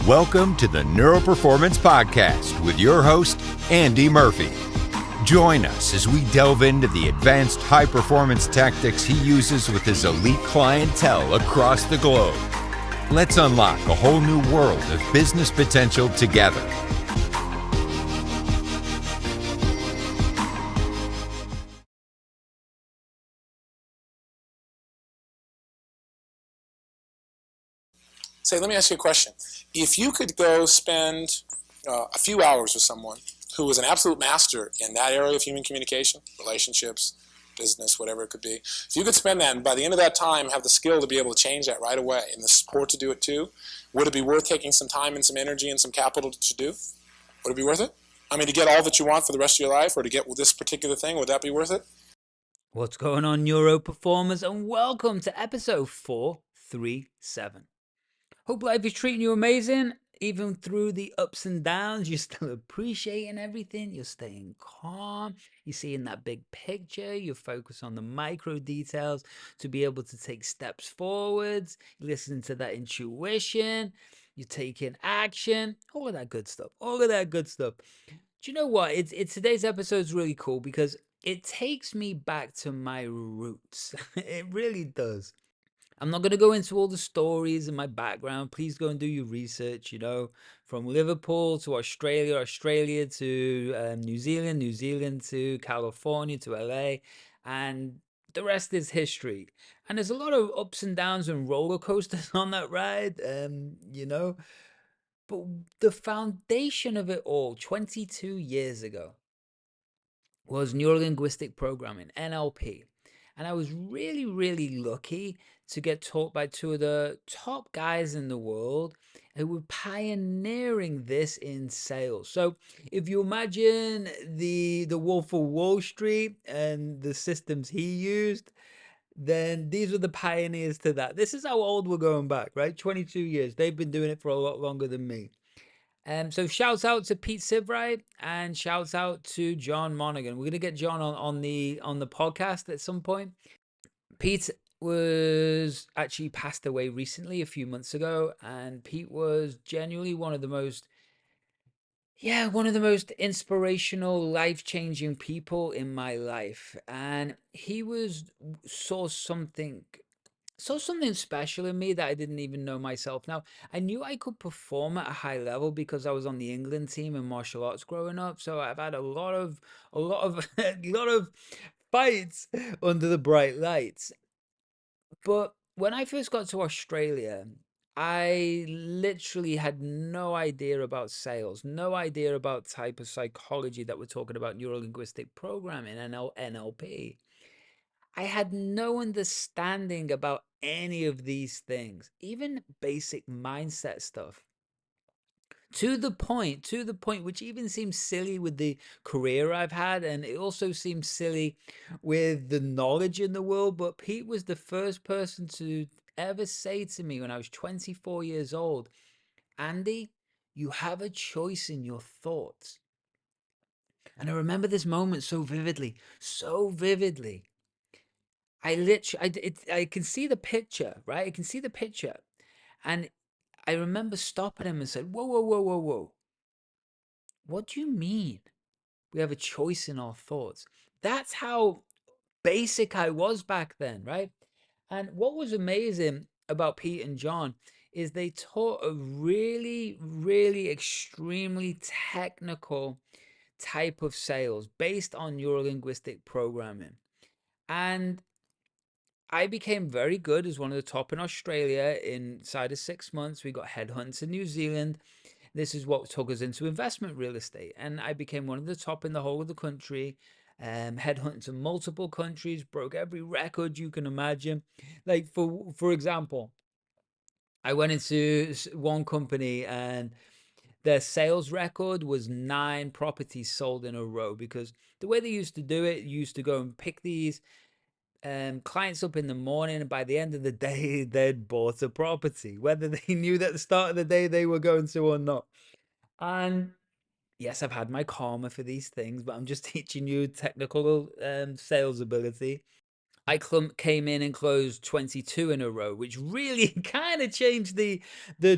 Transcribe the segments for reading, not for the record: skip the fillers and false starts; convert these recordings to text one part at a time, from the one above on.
Welcome to the Neuroperformance Podcast with your host, Andy Murphy. Join us as we delve into the advanced high-performance tactics he uses with his elite clientele across the globe. Let's unlock a whole new world of business potential together. Say, let me ask you a question. If you could go spend a few hours with someone who was an absolute master in that area of human communication, relationships, business, whatever it could be, if you could spend that and by the end of that time have the skill to be able to change that right away and the support to do it too, would it be worth taking some time and some energy and some capital to do? Would it be worth it? I mean, to get all that you want for the rest of your life or to get this particular thing, would that be worth it? What's going on, Neuro Performers, and welcome to episode 437. Hope life is treating you amazing. Even through the ups and downs, you're still appreciating everything. You're staying calm. You're seeing that big picture. You're focused on the micro details to be able to take steps forwards. You're listening to that intuition. You're taking action. All of that good stuff. All of that good stuff. Do you know what? Today's episode is really cool because it takes me back to my roots. It really does. I'm not going to go into all the stories and my background. Please go and do your research, from Liverpool to Australia, Australia to New Zealand, New Zealand to California to LA, and the rest is history. And there's a lot of ups and downs and roller coasters on that ride, But the foundation of it all, 22 years ago, was Neuro-linguistic programming, NLP. And I was really, really lucky to get taught by two of the top guys in the world who were pioneering this in sales. So if you imagine the Wolf of Wall Street and the systems he used, then these were the pioneers to that. This is how old we're going back, right? 22 years. They've been doing it for a lot longer than me. So shouts out to Pete Sivright and shouts out to John Monaghan. We're gonna get John on the podcast at some point. Pete was actually passed away recently, a few months ago, and Pete was genuinely one of the most inspirational, life-changing people in my life. And he saw something special in me that I didn't even know myself. Now, I knew I could perform at a high level because I was on the England team in martial arts growing up. So I've had a lot of, a lot of fights under the bright lights. But when I first got to Australia, I literally had no idea about sales, no idea about type of psychology that we're talking about, neuro-linguistic programming, NLP. I had no understanding about any of these things, even basic mindset stuff. To the point, which even seems silly with the career I've had, and it also seems silly with the knowledge in the world. But Pete was the first person to ever say to me when I was 24 years old, Andy, you have a choice in your thoughts. And I remember this moment so vividly, so vividly. I can see the picture, right? I can see the picture. And I remember stopping him and said, whoa, whoa, whoa, whoa, whoa. What do you mean? We have a choice in our thoughts. That's how basic I was back then, right? And what was amazing about Pete and John is they taught a really, really extremely technical type of sales based on neuro-linguistic programming. And I became very good as one of the top in Australia. Inside of 6 months, we got headhunted to New Zealand. This is what took us into investment real estate. And I became one of the top in the whole of the country. Headhunted to multiple countries, broke every record you can imagine. Like for example, I went into one company and their sales record was 9 properties sold in a row, because the way they used to do it, you used to go and pick these clients up in the morning, and by the end of the day, they'd bought a property, whether they knew that at the start of the day they were going to or not. And yes, I've had my karma for these things, but I'm just teaching you technical sales ability. I came in and closed 22 in a row, which really kind of changed the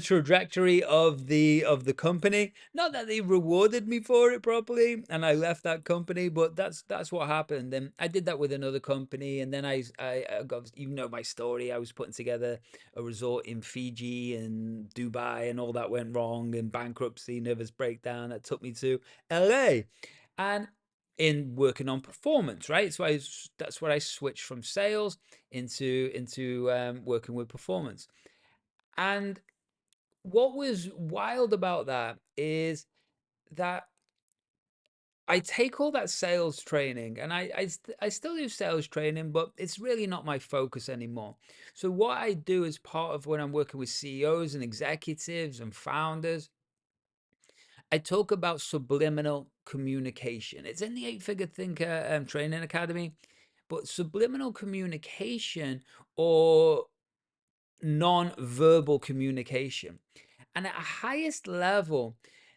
trajectory of the company. Not that they rewarded me for it properly, and I left that company, but that's what happened. And I did that with another company, and then I got, you know, my story. I was putting together a resort in Fiji and Dubai, and all that went wrong, and bankruptcy, nervous breakdown. That took me to LA, and in working on performance, right? So that's where I switched from sales into working with performance. And what was wild about that is that I take all that sales training, and I still do sales training, but it's really not my focus anymore. So what I do as part of when I'm working with CEOs and executives and founders, I talk about subliminal communication. It's in the Eight Figure Thinker Training Academy, but subliminal communication or non-verbal communication. And at a highest level,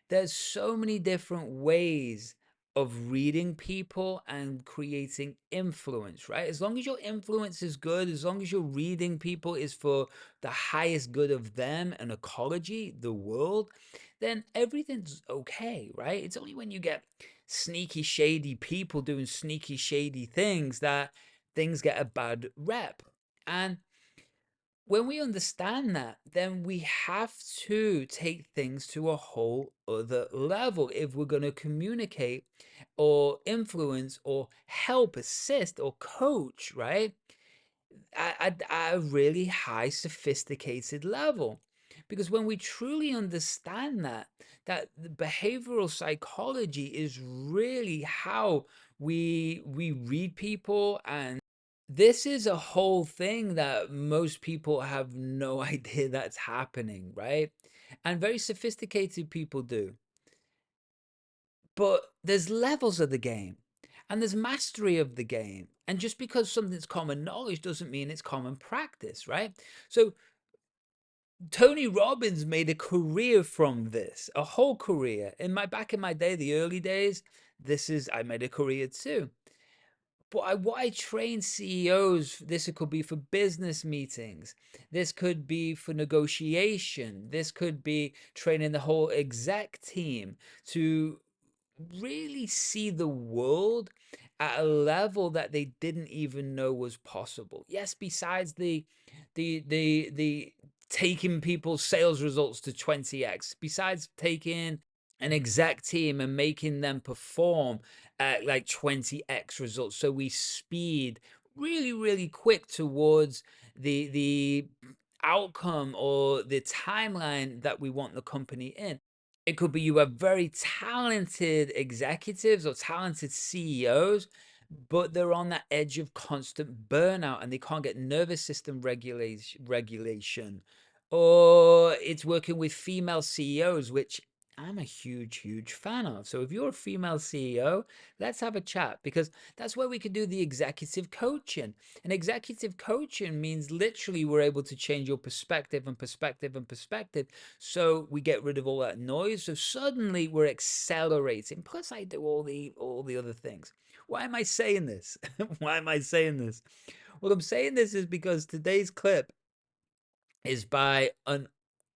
there's so many different ways of reading people and creating influence, right? As long as your influence is good, as long as you're reading people is for the highest good of them and ecology, the world, then everything's okay, right? It's only when you get sneaky, shady people doing sneaky, shady things that things get a bad rep. And when we understand that, then we have to take things to a whole other level if we're going to communicate or influence or help, assist, or coach, right? At a really high, sophisticated level. Because when we truly understand that the behavioral psychology is really how we read people, and this is a whole thing that most people have no idea that's happening, right? And very sophisticated people do. But there's levels of the game, and there's mastery of the game. And just because something's common knowledge doesn't mean it's common practice, right? So Tony Robbins made a career from this, a whole career. Back in my day, the early days, I made a career too. But what I train CEOs, this could be for business meetings. This could be for negotiation. This could be training the whole exec team to really see the world at a level that they didn't even know was possible. Yes, besides the taking people's sales results to 20x, besides taking an exec team and making them perform at like 20x results, so we speed really, really quick towards the outcome or the timeline that we want the company in. It could be you have very talented executives or talented CEOs, but they're on that edge of constant burnout and they can't get nervous system regulation. Or it's working with female CEOs, which I'm a huge, huge fan of. So if you're a female CEO, let's have a chat, because that's where we could do the executive coaching. And executive coaching means literally we're able to change your perspective and perspective and perspective. So we get rid of all that noise. So suddenly we're accelerating. Plus I do all the other things. Why am I saying this? Why am I saying this? Well, I'm saying this is because today's clip is by an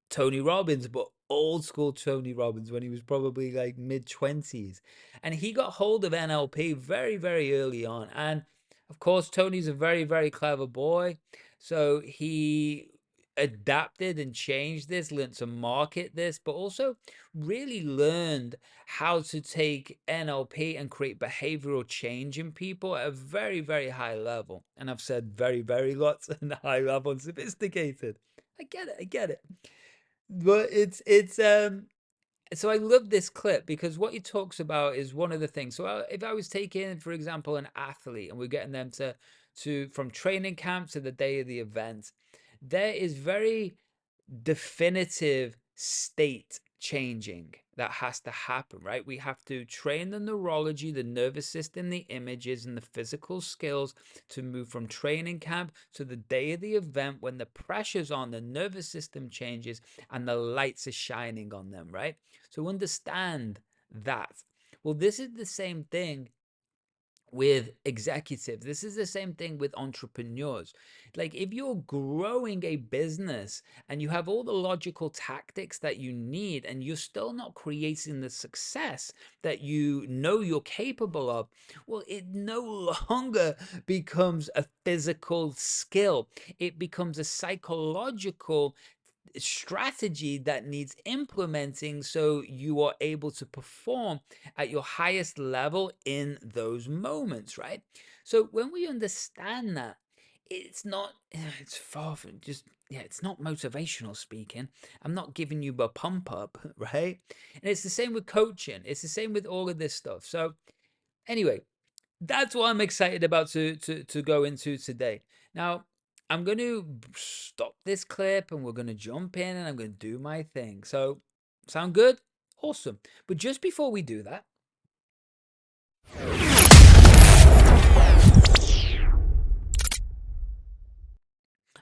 Tony Robbins, but old school Tony Robbins when he was probably like mid 20s. And he got hold of NLP very, very early on. And of course, Tony's a very, very clever boy. So he adapted and changed this, learned to market this, but also really learned how to take NLP and create behavioral change in people at a very, very high level. And I've said very, very lots and high level and sophisticated. I get it. I get it. But it's so I love this clip because what he talks about is one of the things. So if I was taking, for example, an athlete and we're getting them to from training camp to the day of the event, there is very definitive state changing that has to happen, right? We have to train the neurology, the nervous system, the images, and the physical skills to move from training camp to the day of the event when the pressure's on, the nervous system changes, and the lights are shining on them, right? So understand that. Well, this is the same thing with executives. This is the same thing with entrepreneurs. Like if you're growing a business and you have all the logical tactics that you need and you're still not creating the success that you know you're capable of, well, it no longer becomes a physical skill. It becomes a psychological strategy that needs implementing so you are able to perform at your highest level in those moments, right? So when we understand that, it's not, it's far from just, yeah, it's not motivational speaking. I'm not giving you a pump up, right? And it's the same with coaching. It's the same with all of this stuff. So anyway, that's what I'm excited about to go into today. Now, I'm going to stop this clip and we're going to jump in and I'm going to do my thing. So, sound good? Awesome. But just before we do that,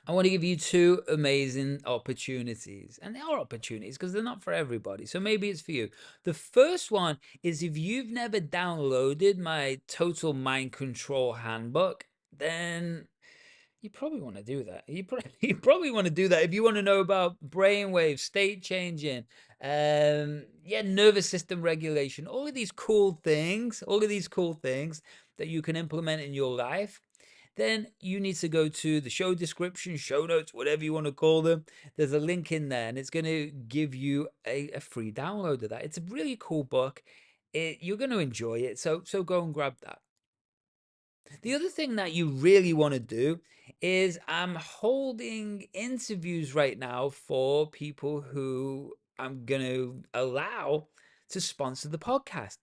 I want to give you two amazing opportunities. And they are opportunities because they're not for everybody. So maybe it's for you. The first one is if you've never downloaded my Total Mind Control Handbook, then you probably want to do that. You probably want to do that if you want to know about brainwave, state changing, nervous system regulation, all of these cool things, that you can implement in your life. Then you need to go to the show description, show notes, whatever you want to call them. There's a link in there, and it's going to give you a free download of that. It's a really cool book. You're going to enjoy it. So go and grab that. The other thing that you really want to do is I'm holding interviews right now for people who I'm going to allow to sponsor the podcast.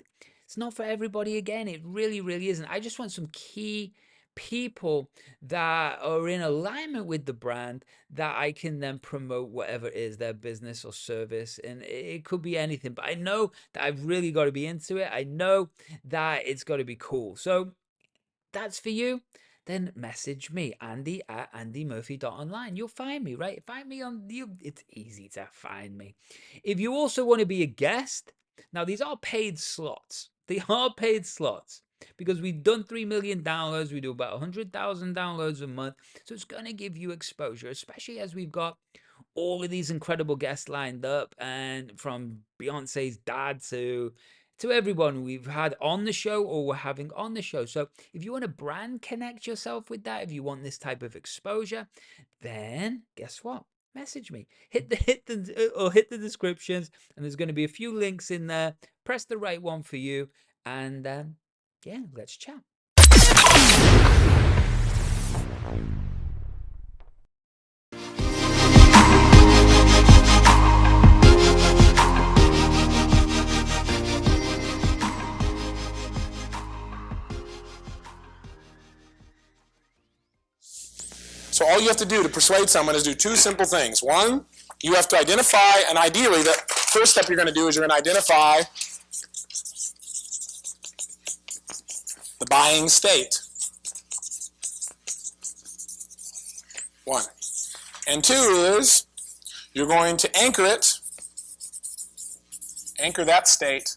It's not for everybody again. It really, really isn't. I just want some key people that are in alignment with the brand that I can then promote whatever it is, their business or service. And it could be anything, but I know that I've really got to be into it. I know that it's got to be cool. So that's for you, then message me, Andy at andymurphy.online. You'll find me, right? Find me on you. It's easy to find me. If you also want to be a guest, now these are paid slots. They are paid slots because we've done 3 million downloads. We do about 100,000 downloads a month. So it's going to give you exposure, especially as we've got all of these incredible guests lined up, and from Beyonce's dad to everyone we've had on the show or we're having on the show. So if you want to brand connect yourself with that, if you want this type of exposure, then guess what? Message me. Hit the descriptions, and there's going to be a few links in there. Press the right one for you, and let's chat. So all you have to do to persuade someone is do two simple things. One, you have to identify, and ideally the first step you're going to do is you're going to identify the buying state. One. And two is you're going to anchor that state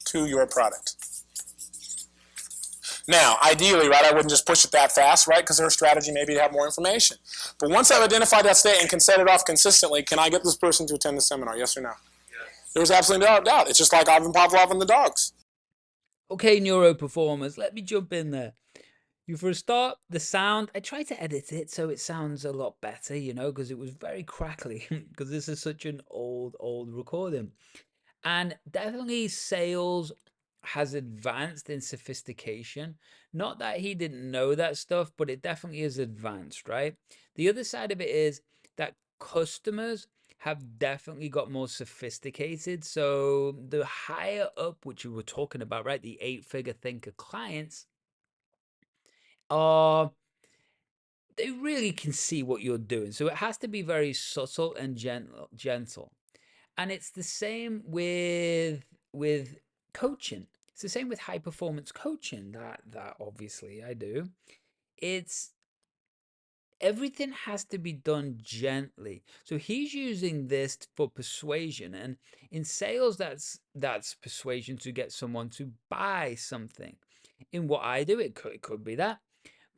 to your product. Now, ideally, right, I wouldn't just push it that fast, right, because her strategy maybe to have more information. But once I've identified that state and can set it off consistently, can I get this person to attend the seminar, yes or no? Yes. There's absolutely no doubt. It's just like Ivan Pavlov and the dogs. Okay, neuro performers, let me jump in there. For a start, the sound, I tried to edit it so it sounds a lot better, because it was very crackly, because this is such an old recording. And definitely sales has advanced in sophistication. Not that he didn't know that stuff, but it definitely is advanced, right? The other side of it is that customers have definitely got more sophisticated. So the higher up, which we were talking about, right? The 8-figure thinker clients are, they really can see what you're doing. So it has to be very subtle and gentle. And it's the same with coaching. It's the same with high performance coaching that obviously I do. It's everything has to be done gently. So he's using this for persuasion, and in sales, that's persuasion to get someone to buy something. In what I do, it could be that,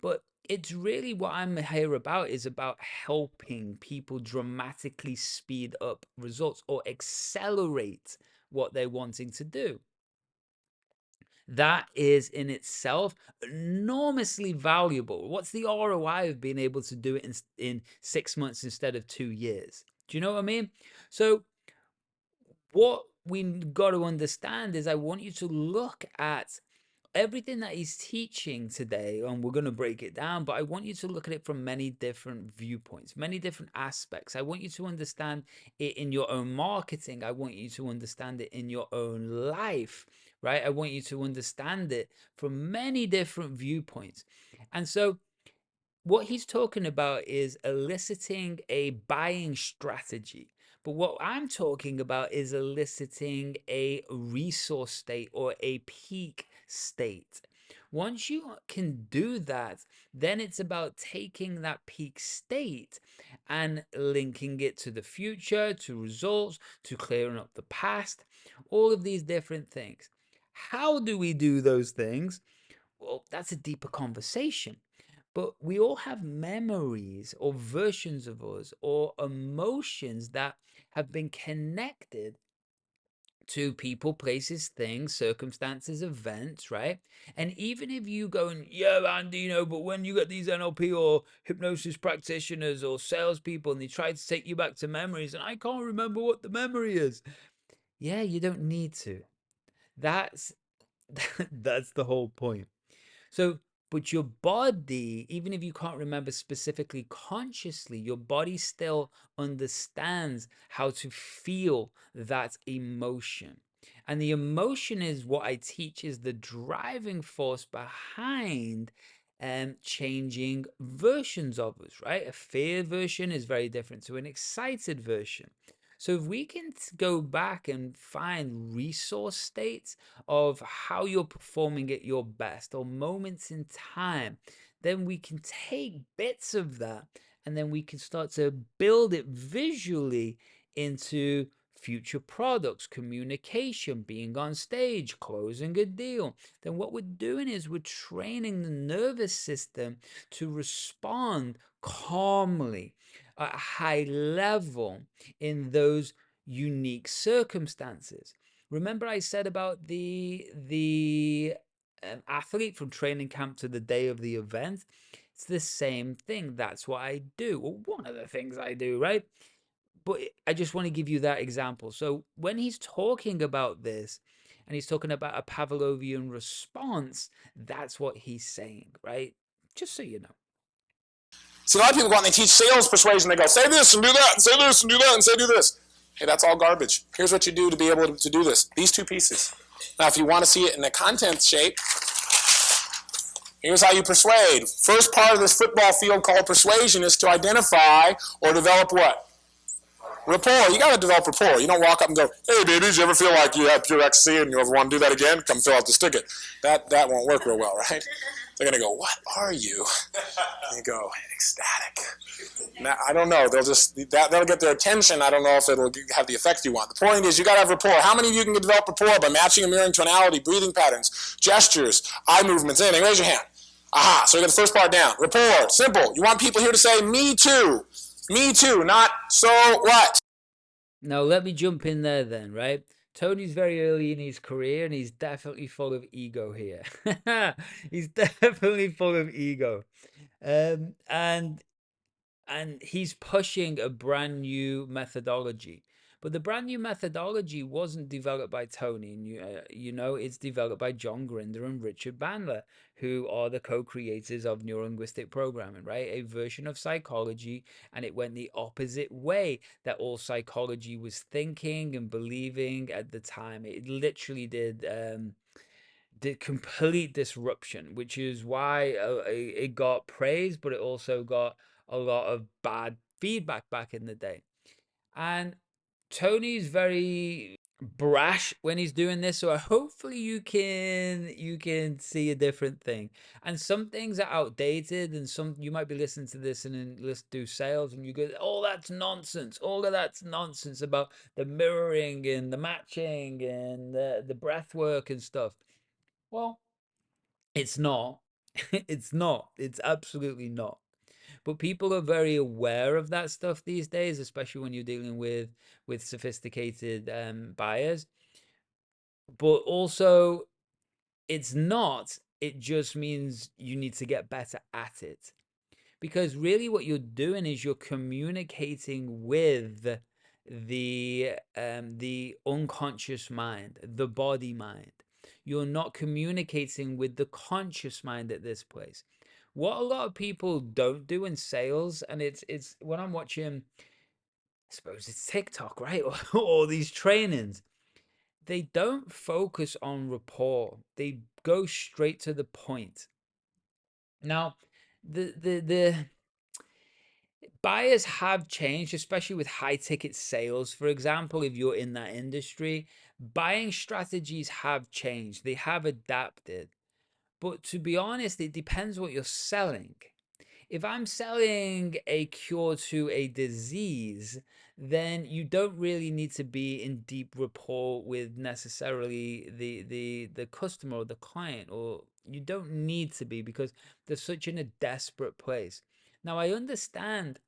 but it's really what I'm here about is about helping people dramatically speed up results or accelerate what they're wanting to do. That is in itself enormously valuable. What's the ROI of being able to do it in 6 months instead of 2 years? Do you know what I mean? So what we got to understand is I want you to look at everything that he's teaching today, and we're going to break it down, but I want you to look at it from many different viewpoints, many different aspects. I want you to understand it in your own marketing. I want you to understand it in your own life, right? I want you to understand it from many different viewpoints. And so what he's talking about is eliciting a buying strategy. But what I'm talking about is eliciting a resource state or a peak state. Once you can do that, then it's about taking that peak state and linking it to the future, to results, to clearing up the past, all of these different things. How do we do those things? Well, that's a deeper conversation. But we all have memories or versions of us or emotions that have been connected to people, places, things, circumstances, events, right? And even if you go and, yeah, Andy, but when you get these NLP or hypnosis practitioners or salespeople and they try to take you back to memories and I can't remember what the memory is. Yeah, you don't need to. That's that's the whole point. So, but your body, even if you can't remember specifically consciously, your body still understands how to feel that emotion. And the emotion is what I teach is the driving force behind changing versions of us, right? A fear version is very different to an excited version. So if we can go back and find resource states of how you're performing at your best or moments in time, then we can take bits of that and then we can start to build it visually into future products, communication, being on stage, closing a deal. Then what we're doing is we're training the nervous system to respond calmly at a high level in those unique circumstances. Remember I said about the athlete from training camp to the day of the event? It's the same thing. That's what I do. Well, one of the things I do, right? But I just want to give you that example. So when he's talking about this and he's talking about a Pavlovian response, that's what he's saying, right? Just so you know. See, a lot of people go out and they teach sales persuasion. They go, say this and do that, and say this and do that, and say do this. Hey, that's all garbage. Here's what you do to be able to do this. These two pieces. Now, if you want to see it in the content shape, here's how you persuade. First part of this football field called persuasion is to identify or develop what? Rapport. You got to develop rapport. You don't walk up and go, hey, babies, you ever feel like you have pure ecstasy and you ever want to do that again? Come fill out this ticket. That won't work real well, right? They're going to go, what are you? And you go, ecstatic. Now, I don't know. That'll get their attention. I don't know if it'll have the effect you want. The point is you got to have rapport. How many of you can develop rapport by matching and mirroring tonality, breathing patterns, gestures, eye movements, anything? Raise your hand. Aha, so we got the first part down. Rapport, simple. You want people here to say, me too. Me too, not so what? Now, let me jump in there then, right? Tony's very early in his career and he's definitely full of ego here. He's definitely full of ego. And he's pushing a brand new methodology. But the brand new methodology wasn't developed by Tony. It's developed by John Grinder and Richard Bandler, who are the co-creators of Neuro-linguistic programming, right? A version of psychology, and it went the opposite way that all psychology was thinking and believing at the time. It literally did complete disruption, which is why it got praise, but it also got a lot of bad feedback back in the day. And Tony's very brash when he's doing this, so hopefully you can see a different thing. And some things are outdated, and some you might be listening to this and then let's do sales and you go, oh, that's nonsense, all of that's nonsense about the mirroring and the matching and the breath work and stuff. Well, it's not. It's not. It's absolutely not. But people are very aware of that stuff these days, especially when you're dealing with sophisticated buyers. But also, it's not. It just means you need to get better at it. Because really what you're doing is you're communicating with the unconscious mind, the body mind. You're not communicating with the conscious mind at this place. What a lot of people don't do in sales, and it's when I'm watching, I suppose it's TikTok, right? Or these trainings, they don't focus on rapport. They go straight to the point. Now, the buyers have changed, especially with high ticket sales. For example, if you're in that industry, buying strategies have changed. They have adapted. But to be honest, it depends what you're selling. If I'm selling a cure to a disease, then you don't really need to be in deep rapport with necessarily the customer or the client, or you don't need to be, because they're such in a desperate place. Now, I understand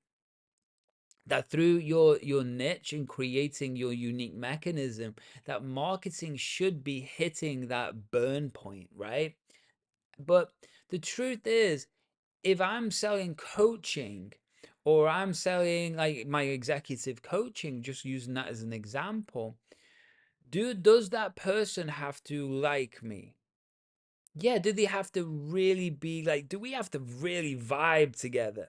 that through your niche and creating your unique mechanism, that marketing should be hitting that burn point, right? But the truth is, if I'm selling coaching, or I'm selling like my executive coaching, just using that as an example, does that person have to like me? Yeah, do they have to really be like, do we have to really vibe together?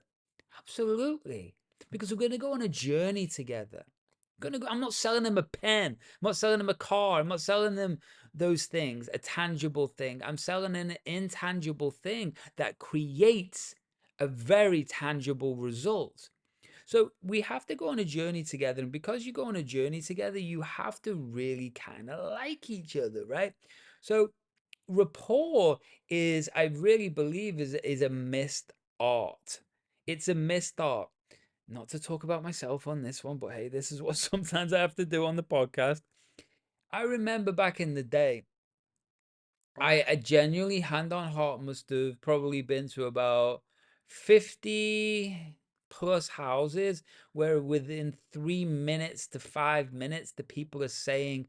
Absolutely. Because we're going to go on a journey together. I'm not selling them a pen. I'm not selling them a car. I'm not selling them those things, a tangible thing. I'm selling an intangible thing that creates a very tangible result. So we have to go on a journey together. And because you go on a journey together, you have to really kind of like each other, right? So rapport is, I really believe, is a missed art. It's a missed art. Not to talk about myself on this one, but hey, this is what sometimes I have to do on the podcast. I remember back in the day, I genuinely, hand on heart, must have probably been to about 50 plus houses where within 3 minutes to 5 minutes, the people are saying,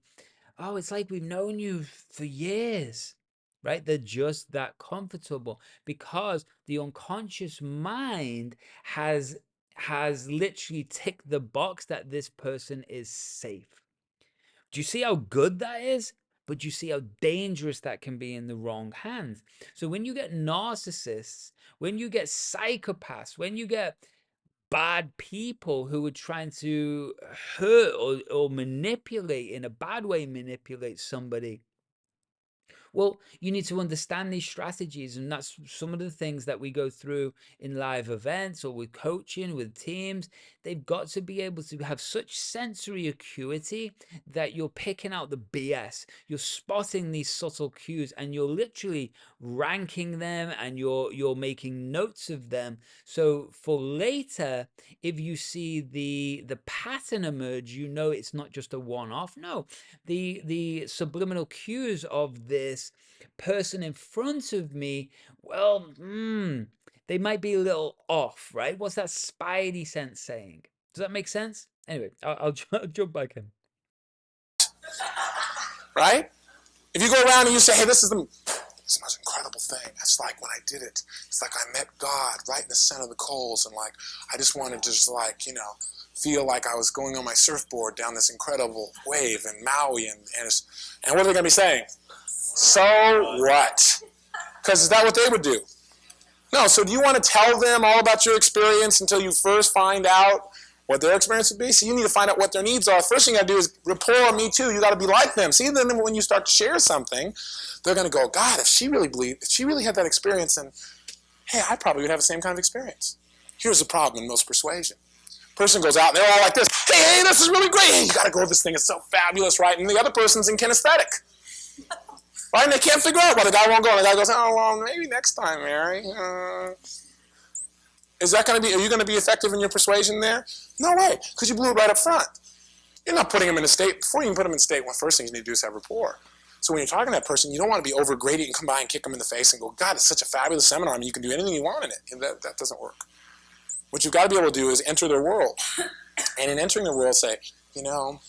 oh, it's like we've known you for years, right? They're just that comfortable because the unconscious mind has literally ticked the box that this person is safe. Do you see how good that is? But do you see how dangerous that can be in the wrong hands? So when you get narcissists, when you get psychopaths, when you get bad people who are trying to hurt or manipulate, in a bad way, manipulate somebody, well, you need to understand these strategies, and that's some of the things that we go through in live events or with coaching, with teams. They've got to be able to have such sensory acuity that you're picking out the BS. You're spotting these subtle cues, and you're literally ranking them, and you're making notes of them. So for later, if you see the pattern emerge, you know it's not just a one-off. No, the subliminal cues of this person in front of me, well, they might be a little off, right? What's that spidey sense saying? Does that make sense? Anyway, I'll jump back in. Right? If you go around and you say, hey, this is the most incredible thing. It's like when I did it, it's like I met God right in the center of the coals, and like I just wanted to just like, feel like I was going on my surfboard down this incredible wave in Maui, and what are they going to be saying? So what? Because is that what they would do? No, so do you want to tell them all about your experience until you first find out what their experience would be? So you need to find out what their needs are. First thing you got to do is rapport, me too. You got to be like them. See, then when you start to share something, they're going to go, God, if she really had that experience, then, hey, I probably would have the same kind of experience. Here's the problem in most persuasion. Person goes out and they're all like this. Hey, this is really great. Hey, you got to go. This thing is so fabulous, right? And the other person's in kinesthetic. Right? And they can't figure out why the guy won't go. And the guy goes, oh, well, maybe next time, Mary. Is that going to be, are you going to be effective in your persuasion there? No way, because you blew it right up front. You're not putting them in a state, before you can put them in a state, one first thing you need to do is have rapport. So when you're talking to that person, you don't want to be over gradient and come by and kick them in the face and go, God, it's such a fabulous seminar. I mean, you can do anything you want in it. And that doesn't work. What you've got to be able to do is enter their world. And in entering their world, say, you know,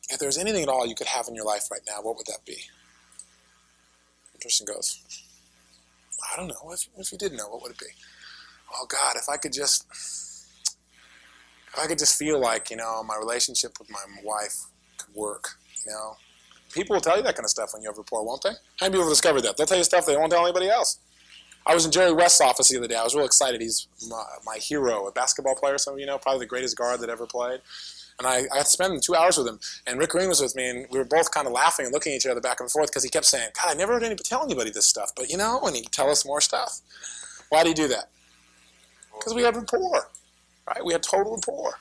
if there's anything at all you could have in your life right now, what would that be? The person goes, I don't know. If you did know, what would it be? Oh, God, if I could just feel like, you know, my relationship with my wife could work, you know. People will tell you that kind of stuff when you have rapport, won't they? How many people have discovered that? They'll tell you stuff they won't tell anybody else. I was in Jerry West's office the other day. I was real excited. He's my hero, a basketball player, some of you know, probably the greatest guard that ever played. And I got to spend 2 hours with him. And Rick Green was with me, and we were both kind of laughing and looking at each other back and forth because he kept saying, God, I never heard anybody tell anybody this stuff. But, you know, and he'd tell us more stuff. Why do you do that? Because we had rapport, right? We had total rapport.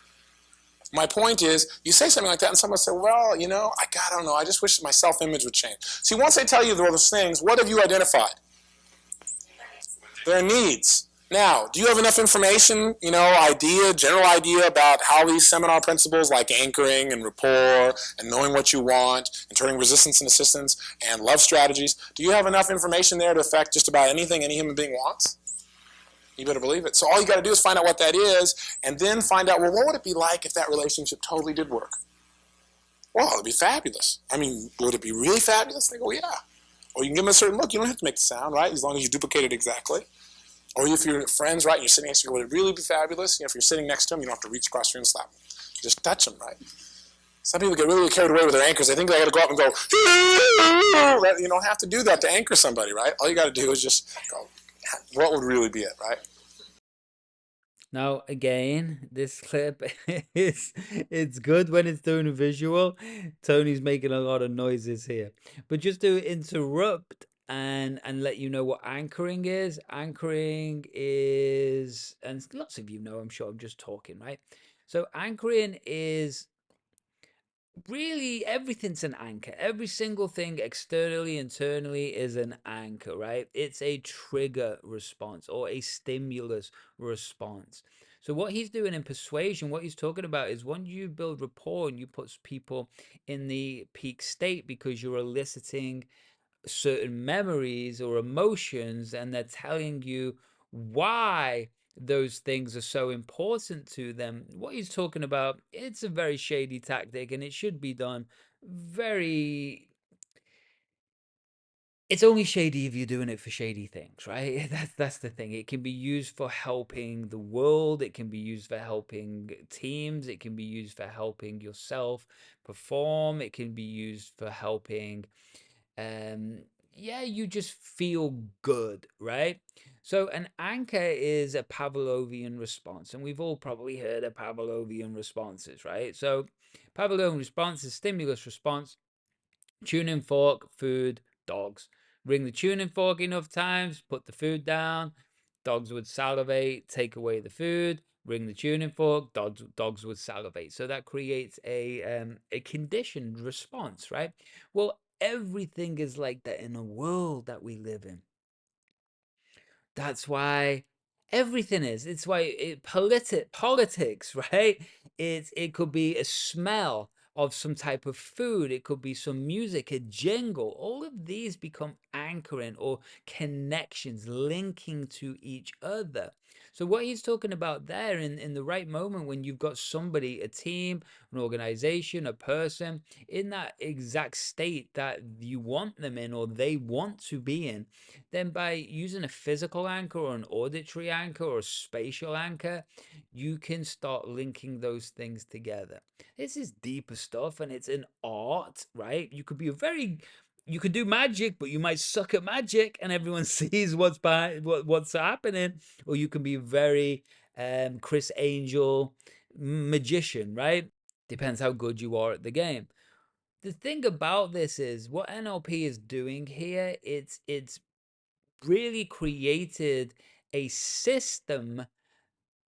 My point is, you say something like that, and someone will say, well, you know, I don't know. I just wish my self-image would change. See, once they tell you those things, what have you identified? Their needs. Now, do you have enough information, you know, general idea about how these seminar principles like anchoring and rapport and knowing what you want and turning resistance into assistance and love strategies, do you have enough information there to affect just about anything any human being wants? You better believe it. So all you got to do is find out what that is and then find out, well, what would it be like if that relationship totally did work? Well, it would be fabulous. I mean, would it be really fabulous? They go, yeah. Or you can give them a certain look. You don't have to make the sound, right? As long as you duplicate it exactly. Or if you're friends, right, and you're sitting next to you, would it really be fabulous? You know, if you're sitting next to them, you don't have to reach across the room and slap them. Just touch them, right? Some people get really carried away with their anchors. They think they got to go up and go, right? You don't have to do that to anchor somebody, right? All you got to do is just go, what would really be it, right? Now, again, this clip it's good when it's doing a visual. Tony's making a lot of noises here. But just to interrupt and let you know what anchoring is. Anchoring is, and lots of you know, I'm sure I'm just talking, right? So anchoring is really everything's an anchor. Every single thing externally, internally is an anchor, right? It's a trigger response or a stimulus response. So what he's doing in persuasion, what he's talking about is when you build rapport and you put people in the peak state because you're eliciting certain memories or emotions and they're telling you why those things are so important to them. What he's talking about, it's a very shady tactic and it should be done very, it's only shady if you're doing it for shady things, right? That's the thing. It can be used for helping the world, it can be used for helping teams, it can be used for helping yourself perform, it can be used for helping yeah, you just feel good, right? So an anchor is a Pavlovian response, and we've all probably heard of Pavlovian responses, right? So Pavlovian response is stimulus response, tuning fork, food, dogs. Ring the tuning fork enough times, put the food down, dogs would salivate, take away the food, ring the tuning fork, dogs would salivate. So that creates a conditioned response, right? Well, everything is like that in the world that we live in. That's why everything is. It's why politics, right? It could be a smell of some type of food. It could be some music, a jingle. All of these become anchoring or connections, linking to each other. So what he's talking about there in the right moment when you've got somebody, a team, an organization, a person in that exact state that you want them in or they want to be in, then by using a physical anchor or an auditory anchor or a spatial anchor, you can start linking those things together. This is deeper stuff and it's an art, right? You could do magic, but you might suck at magic and everyone sees what's what's happening. Or you can be very Chris Angel magician, right? Depends how good you are at the game. The thing about this is what NLP is doing here, it's really created a system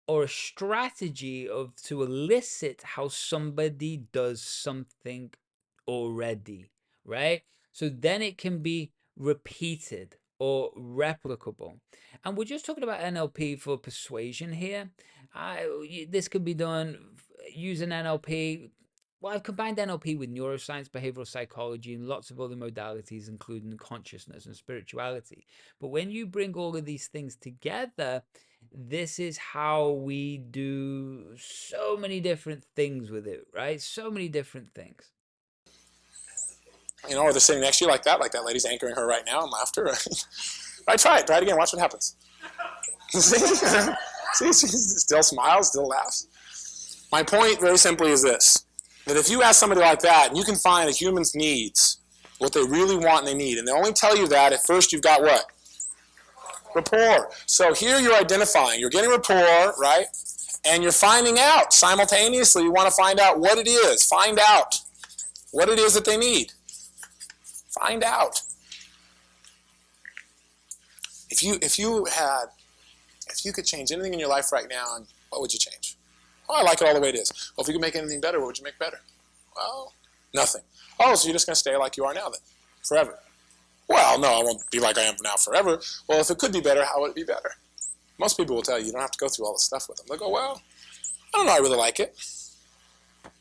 or a strategy of to elicit how somebody does something already, right? So then it can be repeated or replicable. And we're just talking about NLP for persuasion here. This could be done using NLP. Well, I've combined NLP with neuroscience, behavioral psychology, and lots of other modalities, including consciousness and spirituality. But when you bring all of these things together, this is how we do so many different things with it, right? So many different things. Or they're sitting next to you like that lady's anchoring her right now in laughter. Right, try it again, watch what happens. See, she still smiles, still laughs. My point very simply is this, that if you ask somebody like that, and you can find a human's needs, what they really want and they need, and they only tell you that at first you've got what? Rapport. So here you're identifying, you're getting rapport, right? And you're finding out simultaneously, you want to find out what it is. Find out what it is that they need. Find out. If you could change anything in your life right now, what would you change? Oh, I like it all the way it is. Well, if you could make anything better, what would you make better? Well, nothing. Oh, so you're just going to stay like you are now then, forever? Well, no, I won't be like I am now forever. Well, if it could be better, how would it be better? Most people will tell you don't have to go through all this stuff with them. They'll go, well, I don't know, I really like it.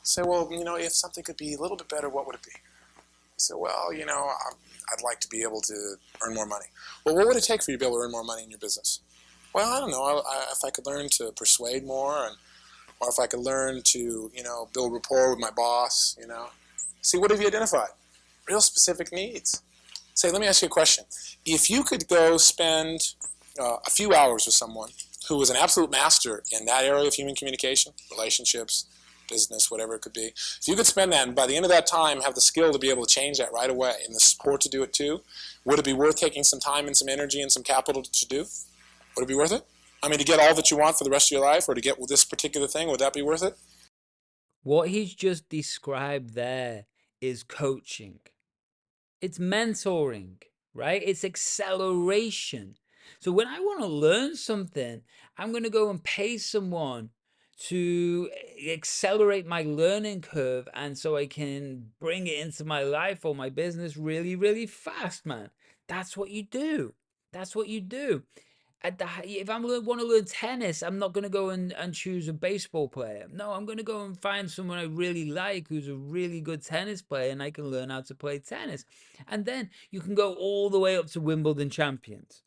Say, well, if something could be a little bit better, what would it be? You say, well, I'd like to be able to earn more money. Well, what would it take for you to be able to earn more money in your business? Well, I don't know. If I could learn to persuade more, or if I could learn to, build rapport with my boss, See, what have you identified? Real specific needs. Say, let me ask you a question. If you could go spend a few hours with someone who was an absolute master in that area of human communication, relationships, business, whatever it could be, if you could spend that and by the end of that time have the skill to be able to change that right away and the support to do it too, would it be worth taking some time and some energy and some capital to do? Would it be worth it? I mean, to get all that you want for the rest of your life, or to get this particular thing, would that be worth it? What he's just described there is coaching. It's mentoring, right? It's acceleration. So when I want to learn something, I'm going to go and pay someone to accelerate my learning curve, and so I can bring it into my life or my business really, really fast, man. That's what you do. That's what you do. If I want to learn tennis, I'm not going to go and choose a baseball player. No, I'm going to go and find someone I really like who's a really good tennis player, and I can learn how to play tennis. And then you can go all the way up to Wimbledon champions.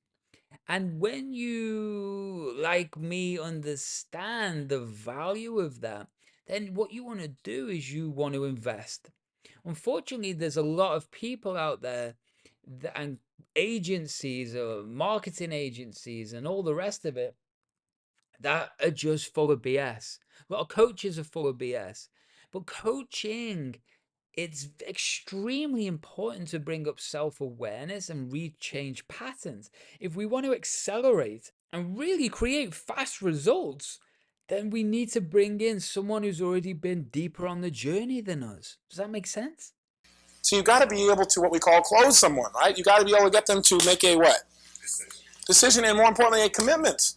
And when you, like me, understand the value of that, then what you want to do is you want to invest. Unfortunately, there's a lot of people out there and agencies or marketing agencies and all the rest of it that are just full of BS. A lot of coaches are full of BS. But coaching, it's extremely important to bring up self-awareness and change patterns. If we want to accelerate and really create fast results, then we need to bring in someone who's already been deeper on the journey than us. Does that make sense? So you've got to be able to, what we call, close someone, right? You've got to be able to get them to make a what? Decision, and more importantly, a commitment.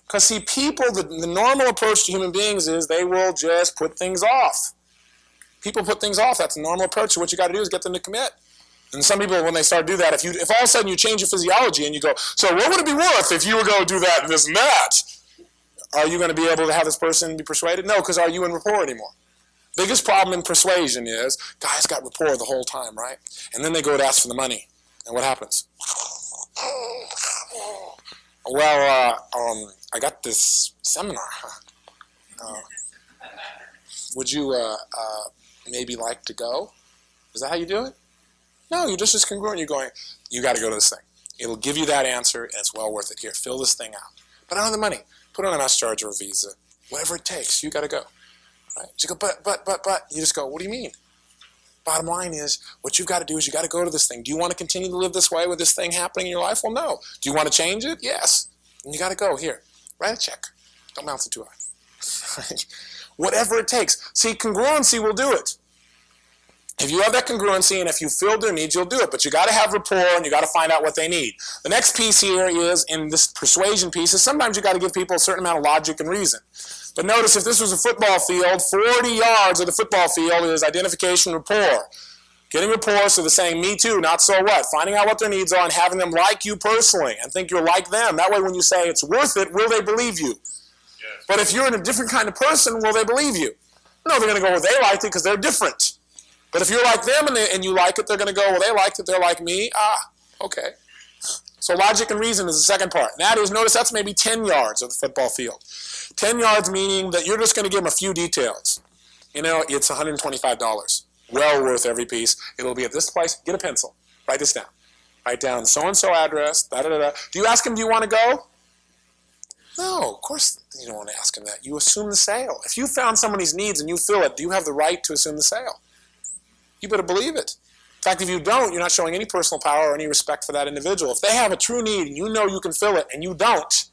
Because see, people, the normal approach to human beings is they will just put things off. People put things off. That's the normal approach. So what you got to do is get them to commit. And some people, when they start to do that, if all of a sudden you change your physiology and you go, so what would it be worth if you were going to do that and this and that? Are you going to be able to have this person be persuaded? No, because are you in rapport anymore? Biggest problem in persuasion is guys got rapport the whole time, right? And then they go to ask for the money. And what happens? Well, I got this seminar. Would you maybe like to go? Is that how you do it? No, you're just as congruent. You're going, you got to go to this thing. It'll give you that answer, and it's well worth it. Here, fill this thing out. But I don't have the money. Put on a mass charge or a Visa. Whatever it takes, you got to go. Right? You go, but. You just go, what do you mean? Bottom line is, what you've got to do is you got to go to this thing. Do you want to continue to live this way with this thing happening in your life? Well, no. Do you want to change it? Yes. And you got to go. Here, write a check. Don't mouth it too high. Whatever it takes. See, congruency will do it. If you have that congruency and if you filled their needs, you'll do it. But you got to have rapport and you got to find out what they need. The next piece here is, in this persuasion piece, is sometimes you got to give people a certain amount of logic and reason. But notice, if this was a football field, 40 yards of the football field is identification rapport. Getting rapport, so they're saying, me too, not so what. Finding out what their needs are and having them like you personally and think you're like them. That way when you say it's worth it, will they believe you? Yes. But if you're in a different kind of person, will they believe you? No, they're going to go, well, they liked it because they're different. But if you're like them and you like it, they're going to go, well, they liked it, they're like me. Okay. So logic and reason is the second part. And that is, notice that's maybe 10 yards of the football field. 10 yards meaning that you're just going to give them a few details. You know, it's $125. Well worth every piece. It'll be at this place. Get a pencil. Write this down. Write down so-and-so address, da-da-da-da. Do you ask him, do you want to go? No, of course you don't want to ask him that. You assume the sale. If you found somebody's needs and you fill it, do you have the right to assume the sale? You better believe it. In fact, if you don't, you're not showing any personal power or any respect for that individual. If they have a true need and you know you can fill it and you don't,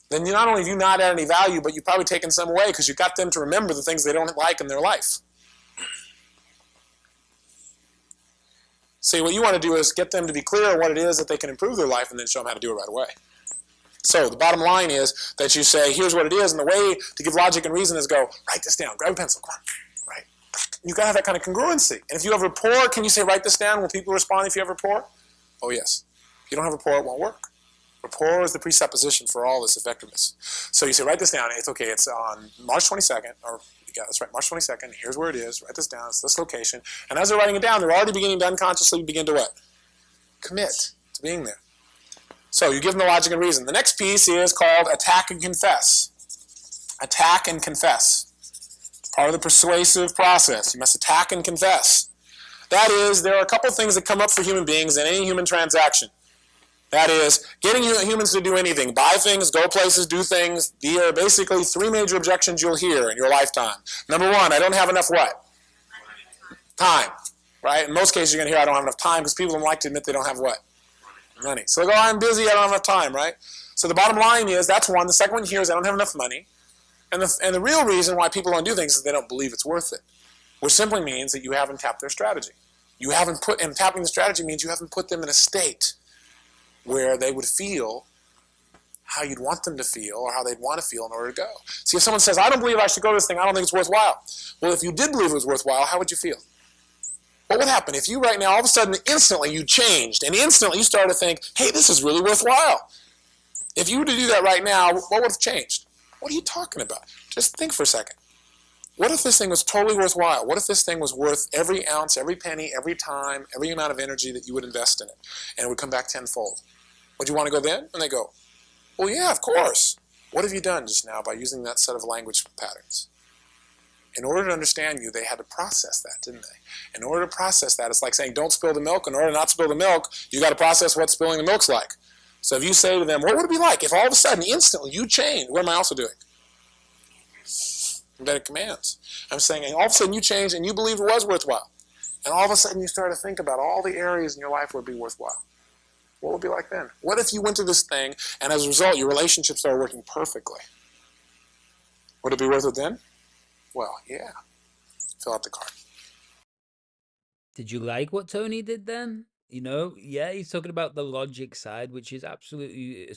then you not only have you not added any value, but you've probably taken some away because you got them to remember the things they don't like in their life. See, what you want to do is get them to be clear on what it is that they can improve their life and then show them how to do it right away. So the bottom line is that you say, here's what it is, and the way to give logic and reason is go, write this down, grab a pencil, come on. You got to have that kind of congruency. And if you have rapport, can you say, write this down? Will people respond if you have rapport? Oh, yes. If you don't have rapport, it won't work. Rapport is the presupposition for all this effectiveness. So you say, write this down. It's okay. It's on March 22nd, or yeah, that's right, March 22nd. Here's where it is. Write this down. It's this location. And as they're writing it down, they're already beginning to unconsciously begin to what? Commit to being there. So you give them the logic and reason. The next piece is called attack and confess. Attack and confess. Part of the persuasive process. You must attack and confess. That is, there are a couple things that come up for human beings in any human transaction. That is, getting humans to do anything, buy things, go places, do things. There are basically three major objections you'll hear in your lifetime. Number one, I don't have enough what? Time. Right? In most cases, you're going to hear I don't have enough time because people don't like to admit they don't have what? Money. So they go, I'm busy, I don't have enough time, right? So the bottom line is, that's one. The second one here is I don't have enough money. And the real reason why people don't do things is they don't believe it's worth it, which simply means that you haven't tapped their strategy. You haven't put, and tapping the strategy means you haven't put them in a state where they would feel how you'd want them to feel or how they'd want to feel in order to go. See, if someone says, I don't believe I should go to this thing, I don't think it's worthwhile. Well, if you did believe it was worthwhile, how would you feel? What would happen if you right now, all of a sudden, instantly you changed, and instantly you started to think, hey, this is really worthwhile. If you were to do that right now, what would have changed? What are you talking about? Just think for a second. What if this thing was totally worthwhile? What if this thing was worth every ounce, every penny, every time, every amount of energy that you would invest in it, and it would come back tenfold? Would you want to go then? And they go, well, yeah, of course. What have you done just now by using that set of language patterns? In order to understand you, they had to process that, didn't they? In order to process that, it's like saying, don't spill the milk. In order not to spill the milk, you got to process what spilling the milk's like. So if you say to them, what would it be like if all of a sudden, instantly, you change? What am I also doing? Embedded commands. I'm saying, all of a sudden you change and you believe it was worthwhile. And all of a sudden you start to think about all the areas in your life where it would be worthwhile. What would it be like then? What if you went to this thing and as a result your relationships started working perfectly? Would it be worth it then? Well, yeah. Fill out the card. Did you like what Tony did then? You know, yeah, he's talking about the logic side, which is absolutely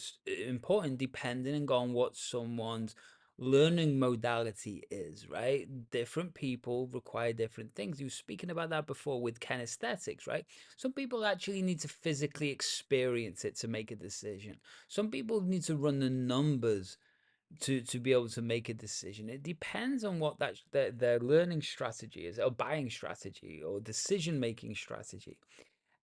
important depending on what someone's learning modality is, right? Different people require different things. You were speaking about that before with kinesthetics, right? Some people actually need to physically experience it to make a decision. Some people need to run the numbers to be able to make a decision. It depends on what their learning strategy is, or buying strategy, or decision making strategy.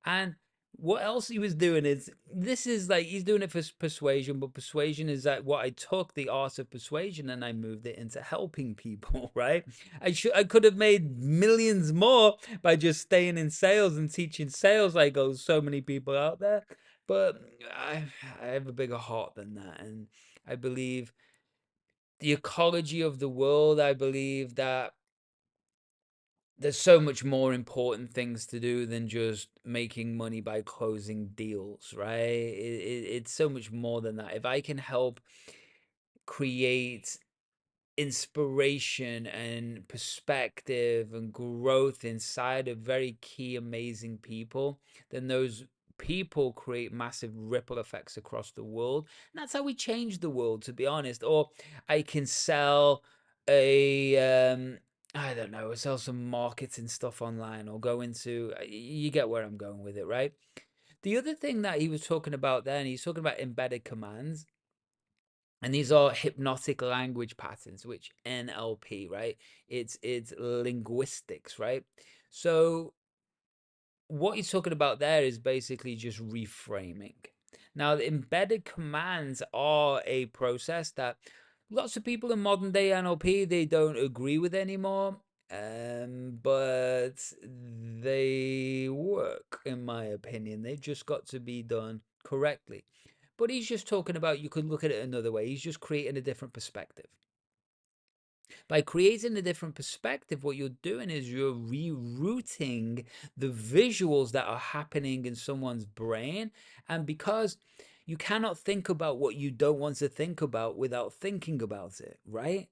And what else he was doing is, this is like, he's doing it for persuasion, but persuasion is like what I took the art of persuasion and I moved it into helping people, right? I could have made millions more by just staying in sales and teaching sales like so many people out there. But I have a bigger heart than that. And I believe the ecology of the world, I believe that there's so much more important things to do than just making money by closing deals, right? It's so much more than that. If I can help create inspiration and perspective and growth inside of very key, amazing people, then those people create massive ripple effects across the world. And that's how we change the world, to be honest. Or I can sell I don't know, sell some marketing stuff online, or go into, you get where I'm going with it, right? The other thing that he was talking about then, he's talking about embedded commands. And these are hypnotic language patterns, which NLP, right? It's linguistics, right? So what he's talking about there is basically just reframing. Now, the embedded commands are a process that lots of people in modern day NLP, they don't agree with anymore. But they work, in my opinion. They've just got to be done correctly. But he's just talking about, you could look at it another way. He's just creating a different perspective. By creating a different perspective, what you're doing is you're rerouting the visuals that are happening in someone's brain. And because you cannot think about what you don't want to think about without thinking about it, right?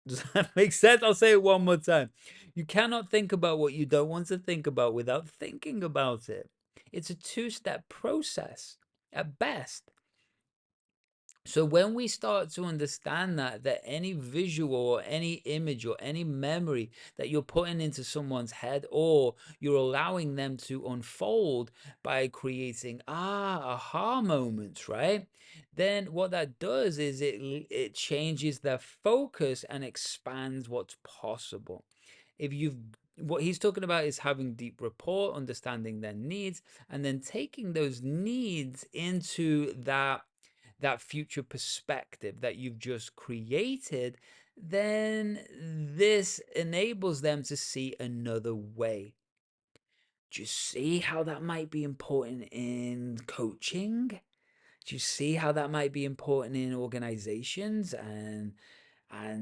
Does that make sense? I'll say it one more time. You cannot think about what you don't want to think about without thinking about it. It's a two-step process at best. So when we start to understand that any visual or any image or any memory that you're putting into someone's head, or you're allowing them to unfold by creating aha moments, right? Then what that does is it changes their focus and expands what's possible. What he's talking about is having deep rapport, understanding their needs, and then taking those needs into that future perspective that you've just created. Then this enables them to see another way. Do you see how that might be important in coaching? Do you see how that might be important in organizations and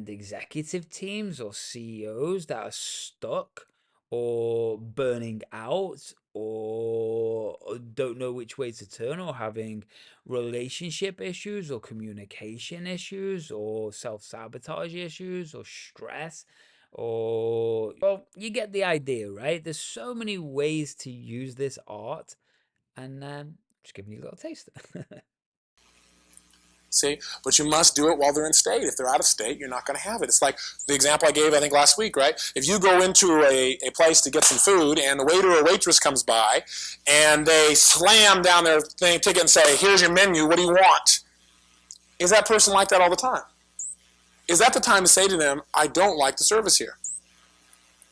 executive teams or CEOs that are stuck or burning out or don't know which way to turn, or having relationship issues or communication issues or self-sabotage issues or stress, or, well, you get the idea, right? There's so many ways to use this art, and just giving you a little taste. See, but you must do it while they're in state. If they're out of state, you're not going to have it. It's like the example I gave, I think, last week, right? If you go into a place to get some food and the waiter or waitress comes by and they slam down their ticket and say, here's your menu, what do you want? Is that person like that all the time? Is that the time to say to them, I don't like the service here?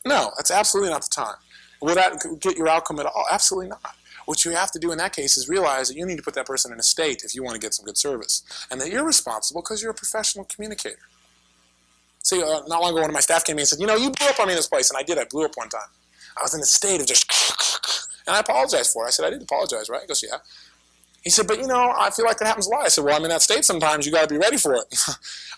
No, that's absolutely not the time. Will that get your outcome at all? Absolutely not. What you have to do in that case is realize that you need to put that person in a state if you want to get some good service, and that you're responsible because you're a professional communicator. See, not long ago, one of my staff came in and said, you blew up on me in this place. And I did. I blew up one time. I was in a state of just, and I apologized for it. I said, I did apologize, right? He goes, yeah. He said, but I feel like that happens a lot. I said, well, I'm in that state sometimes. You got to be ready for it.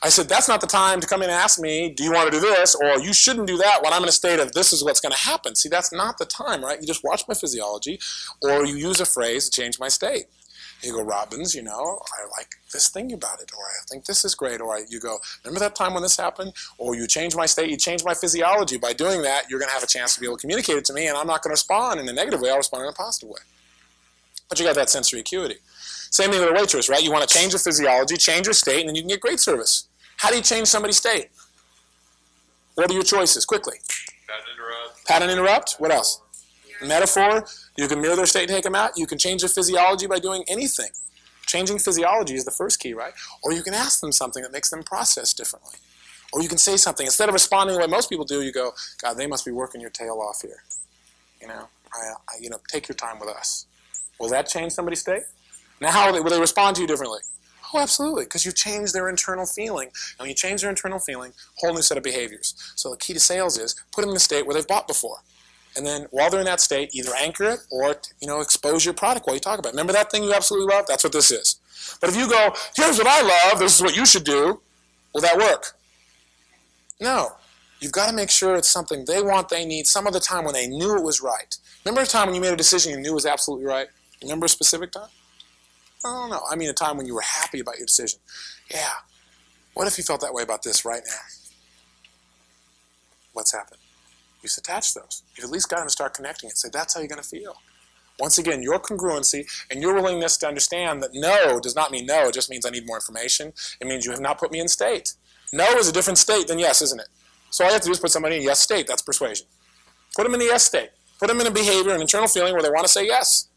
I said, that's not the time to come in and ask me, do you want to do this? Or you shouldn't do that when I'm in a state of this is what's going to happen. See, that's not the time, right? You just watch my physiology, or you use a phrase to change my state. You go, Robbins, I like this thing about it, or I think this is great, or you go, remember that time when this happened? Or you change my state, you change my physiology. By doing that, you're going to have a chance to be able to communicate it to me, and I'm not going to respond in a negative way. I'll respond in a positive way. But you got that sensory acuity. Same thing with a waitress, right? You want to change the physiology, change your state, and then you can get great service. How do you change somebody's state? What are your choices? Quickly. Pat and interrupt. What else? Metaphor. You can mirror their state and take them out. You can change their physiology by doing anything. Changing physiology is the first key, right? Or you can ask them something that makes them process differently. Or you can say something. Instead of responding the way most people do, you go, God, they must be working your tail off here. Take your time with us. Will that change somebody's state? Now, how will they respond to you differently? Oh, absolutely, because you change their internal feeling. And when you change their internal feeling, whole new set of behaviors. So the key to sales is put them in a state where they've bought before. And then while they're in that state, either anchor it or, expose your product while you talk about it. Remember that thing you absolutely love? That's what this is. But if you go, here's what I love, this is what you should do, will that work? No. You've got to make sure it's something they want, they need, some of the time when they knew it was right. Remember a time when you made a decision you knew was absolutely right? Remember a specific time? I don't know. I mean a time when you were happy about your decision. Yeah. What if you felt that way about this right now? What's happened? You've attached those. You've at least got them to start connecting it. Say, that's how you're going to feel. Once again, your congruency and your willingness to understand that no does not mean no. It just means I need more information. It means you have not put me in state. No is a different state than yes, isn't it? So all you have to do is put somebody in a yes state. That's persuasion. Put them in the yes state. Put them in a behavior, an internal feeling where they want to say yes.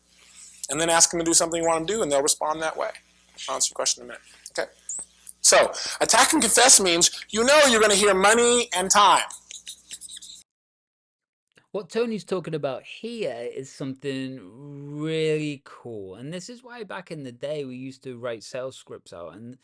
And then ask them to do something you want them to do, and they'll respond that way. I'll answer your question in a minute. Okay? So, attack and confess means you know you're going to hear money and time. What Tony's talking about here is something really cool. And this is why back in the day we used to write sales scripts out and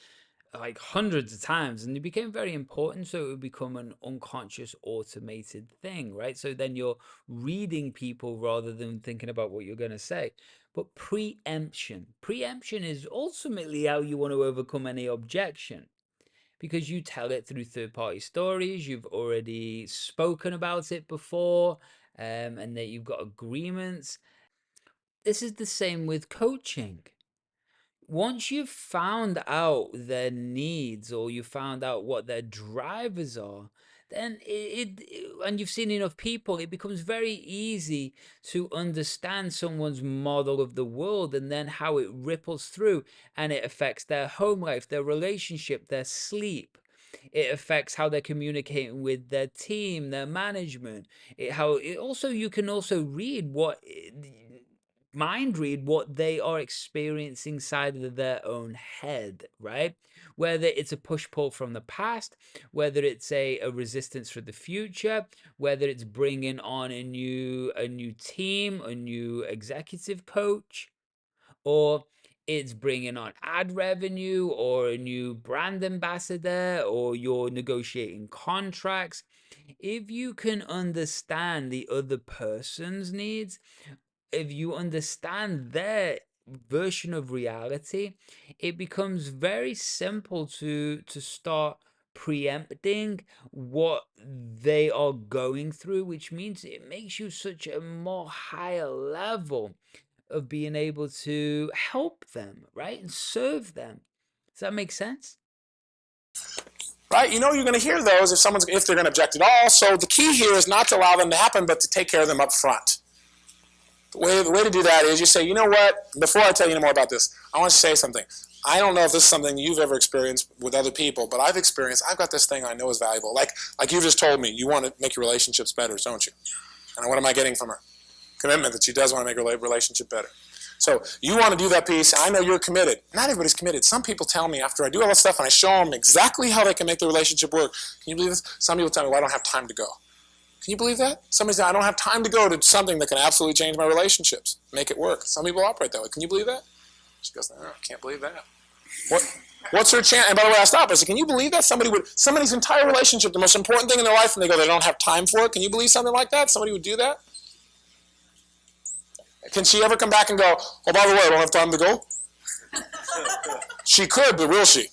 like hundreds of times, and it became very important, so it would become an unconscious automated thing, right? So then you're reading people rather than thinking about what you're going to say. But preemption is ultimately how you want to overcome any objection, because you tell it through third-party stories. You've already spoken about it before, and that you've got agreements. This is the same with coaching. Once you've found out their needs, or you found out what their drivers are, then and you've seen enough people, it becomes very easy to understand someone's model of the world, and then how it ripples through and it affects their home life, their relationship, their sleep. It affects how they're communicating with their team, their management. You can also read mind read what they are experiencing inside of their own head, right? Whether it's a push-pull from the past, whether it's a resistance for the future, whether it's bringing on a new team, a new executive coach, or it's bringing on ad revenue, or a new brand ambassador, or you're negotiating contracts. If you can understand the other person's needs, if you understand their version of reality, it becomes very simple to start preempting what they are going through, which means it makes you such a more higher level of being able to help them, right? And serve them. Does that make sense? Right? You know you're going to hear those if they're going to object at all. So the key here is not to allow them to happen, but to take care of them up front. The way to do that is you say, you know what, before I tell you any more about this, I want to say something. I don't know if this is something you've ever experienced with other people, but I've got this thing I know is valuable. Like you just told me, you want to make your relationships better, don't you? And what am I getting from her? Commitment that she does want to make her relationship better. So you want to do that piece. I know you're committed. Not everybody's committed. Some people tell me after I do all this stuff and I show them exactly how they can make the relationship work. Can you believe this? Some people tell me, well, I don't have time to go. Can you believe that? Somebody said, I don't have time to go to something that can absolutely change my relationships, make it work. Some people operate that way. Can you believe that? She goes, no, I can't believe that. What's her chance? And by the way, I stopped. I said, can you believe that? Somebody's entire relationship, the most important thing in their life, and they don't have time for it. Can you believe something like that? Somebody would do that? Can she ever come back and go, oh, by the way, I don't have time to go? She could, but will she?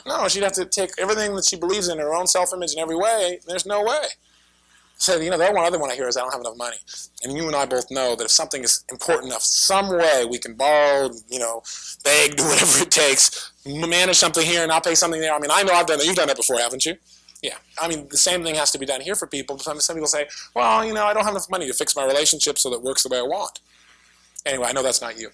No, she'd have to take everything that she believes in, her own self-image in every way. There's no way. So, the one other one I hear is I don't have enough money. And you and I both know that if something is important enough, some way we can borrow, beg, do whatever it takes, manage something here and not pay something there. I mean, I know I've done that. You've done that before, haven't you? Yeah. I mean, the same thing has to be done here for people. Some people say, well, I don't have enough money to fix my relationship so that it works the way I want. Anyway, I know that's not you.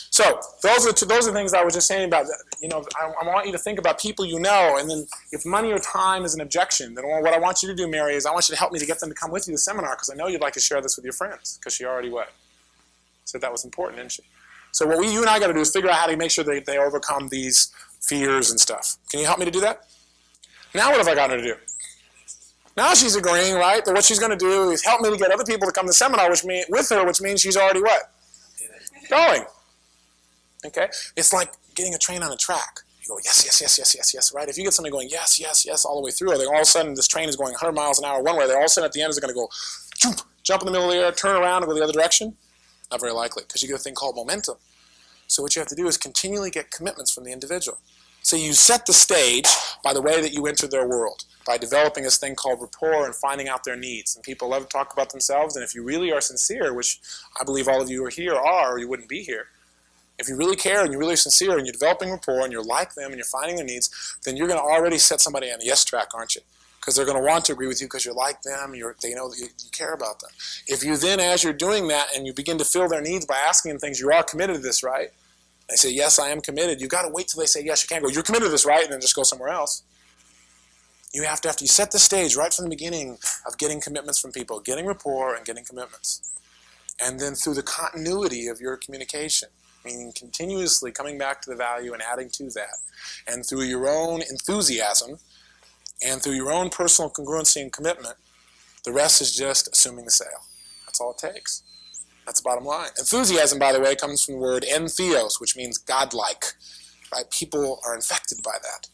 So those are the things I was just saying about, I want you to think about people you know, and then if money or time is an objection, then what I want you to do, Mary, is I want you to help me to get them to come with you to the seminar, because I know you'd like to share this with your friends, because she already said that was important, didn't she? So what you and I got to do is figure out how to make sure that they overcome these fears and stuff. Can you help me to do that? Now what have I got her to do? Now she's agreeing, right, that what she's going to do is help me to get other people to come to the seminar with her, which means she's already what? Going. Okay? It's like getting a train on a track. You go, yes, yes, yes, yes, yes, yes, right? If you get somebody going, yes, yes, yes, all the way through, then all of a sudden this train is going 100 miles an hour one way, then all of a sudden at the end is going to go, jump in the middle of the air, turn around and go the other direction? Not very likely, because you get a thing called momentum. So what you have to do is continually get commitments from the individual. So you set the stage by the way that you enter their world, by developing this thing called rapport and finding out their needs. And people love to talk about themselves, and if you really are sincere, which I believe all of you are here are, or you wouldn't be here, If you really care and you're really sincere and you're developing rapport and you're like them and you're finding their needs, then you're going to already set somebody on the yes track, aren't you? Because they're going to want to agree with you because you're like them, they know that you care about them. If you then, as you're doing that and you begin to fill their needs by asking them things, you are committed to this, right? They say, yes, I am committed. You've got to wait till they say yes. You can't go, you're committed to this, right? And then just go somewhere else. You have to, after you set the stage right from the beginning of getting commitments from people, getting rapport and getting commitments. And then through the continuity of your communication, meaning continuously coming back to the value and adding to that, and through your own enthusiasm and through your own personal congruency and commitment, the rest is just assuming the sale. That's all it takes. That's the bottom line. Enthusiasm, by the way, comes from the word entheos, which means godlike. Right? People are infected by that.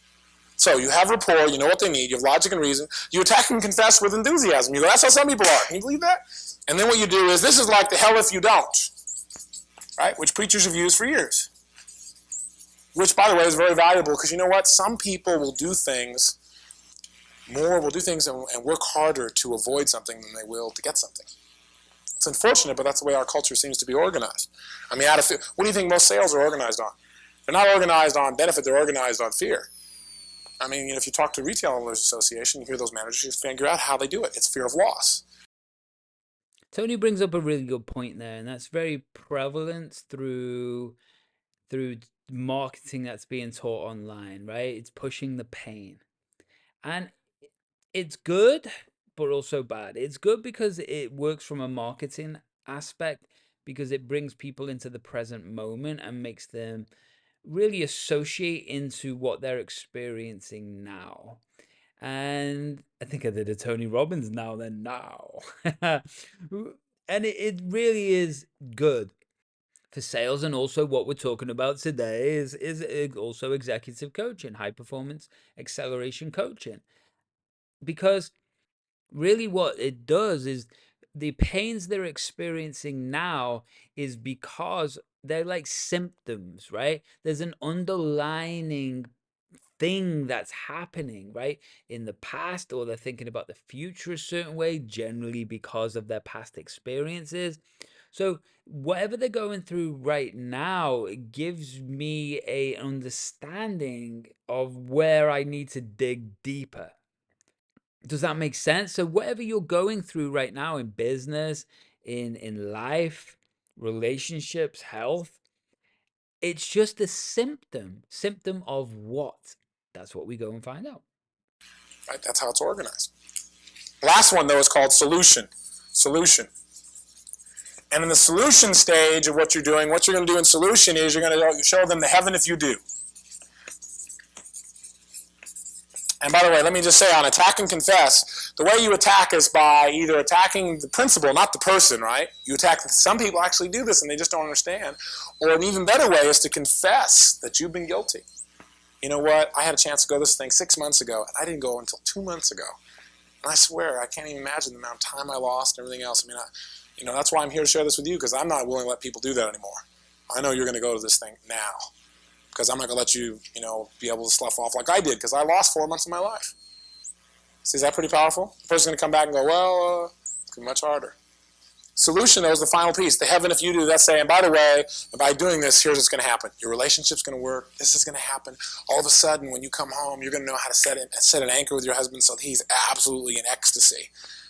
So you have rapport, you know what they need, you have logic and reason, you attack and confess with enthusiasm. You go, that's how some people are. Can you believe that? And then what you do is, this is like the hell if you don't. Right? Which preachers have used for years. Which, by the way, is very valuable because you know what? Some people will do things and work harder to avoid something than they will to get something. It's unfortunate, but that's the way our culture seems to be organized. I mean, what do you think most sales are organized on? They're not organized on benefit, they're organized on fear. I mean, if you talk to Retail Owners Association, you hear those managers, you figure out how they do it. It's fear of loss. Tony brings up a really good point there, and that's very prevalent through marketing that's being taught online, right? It's pushing the pain. And it's good, but also bad. It's good because it works from a marketing aspect, because it brings people into the present moment and makes them really associate into what they're experiencing now. And I think I did a Tony Robbins now. And it really is good for sales. And also what we're talking about today is also executive coaching, high performance acceleration coaching. Because really what it does is, the pains they're experiencing now is because they're like symptoms, right? There's an underlining thing that's happening, right, in the past, or they're thinking about the future a certain way, generally because of their past experiences. So whatever they're going through right now, it gives me a understanding of where I need to dig deeper. Does that make sense? So whatever you're going through right now in business, in life, relationships, health, it's just a symptom of what? That's what we go and find out. Right? That's how it's organized. Last one, though, is called solution. Solution. And in the solution stage of what you're doing, what you're going to do in solution is you're going to show them the heaven if you do. And by the way, let me just say, on attack and confess, the way you attack is by either attacking the principle, not the person, right? You attack, some people actually do this and they just don't understand. Or an even better way is to confess that you've been guilty. You know what? I had a chance to go to this thing 6 months ago, and I didn't go until 2 months ago. And I swear, I can't even imagine the amount of time I lost and everything else. I mean, that's why I'm here to share this with you, because I'm not willing to let people do that anymore. I know you're going to go to this thing now, because I'm not going to let you, be able to slough off like I did, because I lost 4 months of my life. See, is that pretty powerful? The person's going to come back and go, well, it's going to be much harder. Solution, though, is the final piece. The heaven if you do. That's saying, by the way, by doing this, here's what's going to happen. Your relationship's going to work. This is going to happen. All of a sudden, when you come home, you're going to know how to set an anchor with your husband so he's absolutely in ecstasy.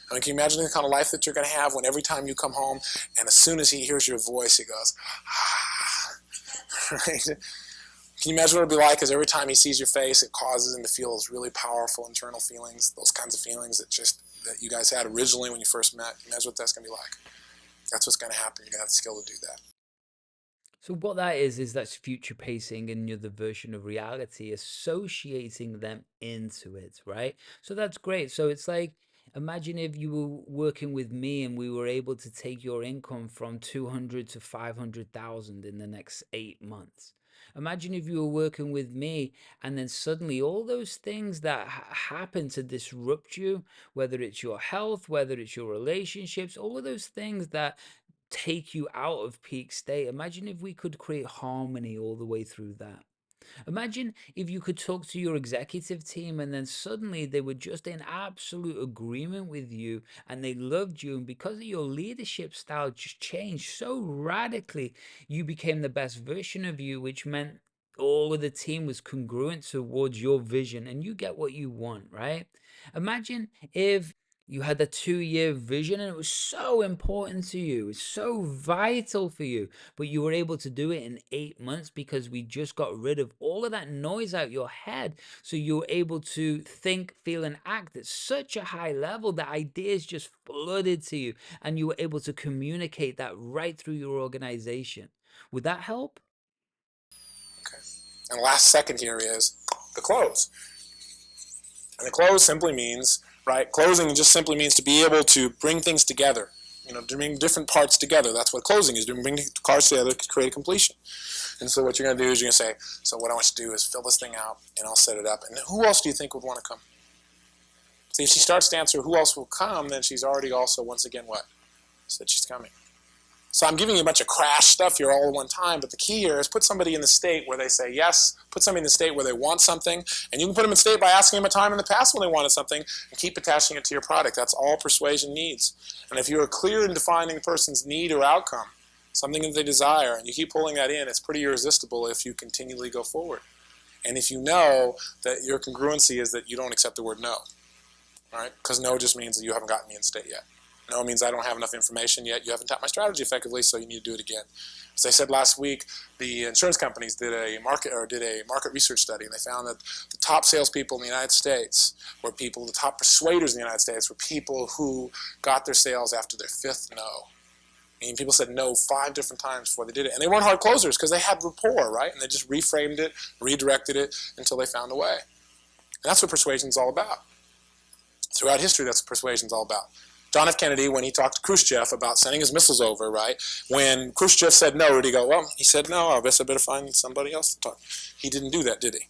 I mean, can you imagine the kind of life that you're going to have when every time you come home, and as soon as he hears your voice, he goes, ah, right? Can you imagine what it'll be like? Because every time he sees your face, it causes him to feel those really powerful internal feelings, those kinds of feelings that you guys had originally when you first met. Imagine what that's going to be like. That's what's going to happen. You're going to have the skill to do that. So what that is that's future pacing another version of reality, associating them into it, right? So that's great. So it's like, imagine if you were working with me and we were able to take your income from 200 to 500,000 in the next 8 months. Imagine if you were working with me and then suddenly all those things that happen to disrupt you, whether it's your health, whether it's your relationships, all of those things that take you out of peak state. Imagine if we could create harmony all the way through that. Imagine if you could talk to your executive team and then suddenly they were just in absolute agreement with you and they loved you. And because of your leadership style just changed so radically, you became the best version of you, which meant all of the team was congruent towards your vision and you get what you want, right? Imagine if you had a 2-year vision and it was so important to you, it's so vital for you, but you were able to do it in 8 months because we just got rid of all of that noise out your head. So you were able to think, feel, and act at such a high level that ideas just flooded to you and you were able to communicate that right through your organization. Would that help? Okay. And the last second here is the close. And the close simply means, right, closing just simply means to be able to bring things together, to bring different parts together. That's what closing is, to bring cards together to create a completion. And so what you're going to do is you're going to say, so what I want you to do is fill this thing out, and I'll set it up. And who else do you think would want to come? See, if she starts to answer who else will come, then she's already also, once again, what? Said she's coming. So I'm giving you a bunch of crash stuff here all at one time, but the key here is put somebody in the state where they say yes, put somebody in the state where they want something, and you can put them in state by asking them a time in the past when they wanted something, and keep attaching it to your product. That's all persuasion needs. And if you are clear in defining a person's need or outcome, something that they desire, and you keep pulling that in, it's pretty irresistible if you continually go forward. And if you know that your congruency is that you don't accept the word no, right? Because no just means that you haven't gotten me in state yet. No means I don't have enough information yet. You haven't tapped my strategy effectively, so you need to do it again. As I said last week, the insurance companies did a market research study, and they found that the top salespeople in the United States were people, the top persuaders in the United States were people who got their sales after their 5th no. I mean, people said no 5 different times before they did it. And they weren't hard closers because they had rapport, right? And they just reframed it, redirected it until they found a way. And that's what persuasion's all about. Throughout history, that's what persuasion's all about. John F. Kennedy, when he talked to Khrushchev about sending his missiles over, right? When Khrushchev said no, did he go, well, he said no, I guess I better find somebody else to talk. He didn't do that, did he?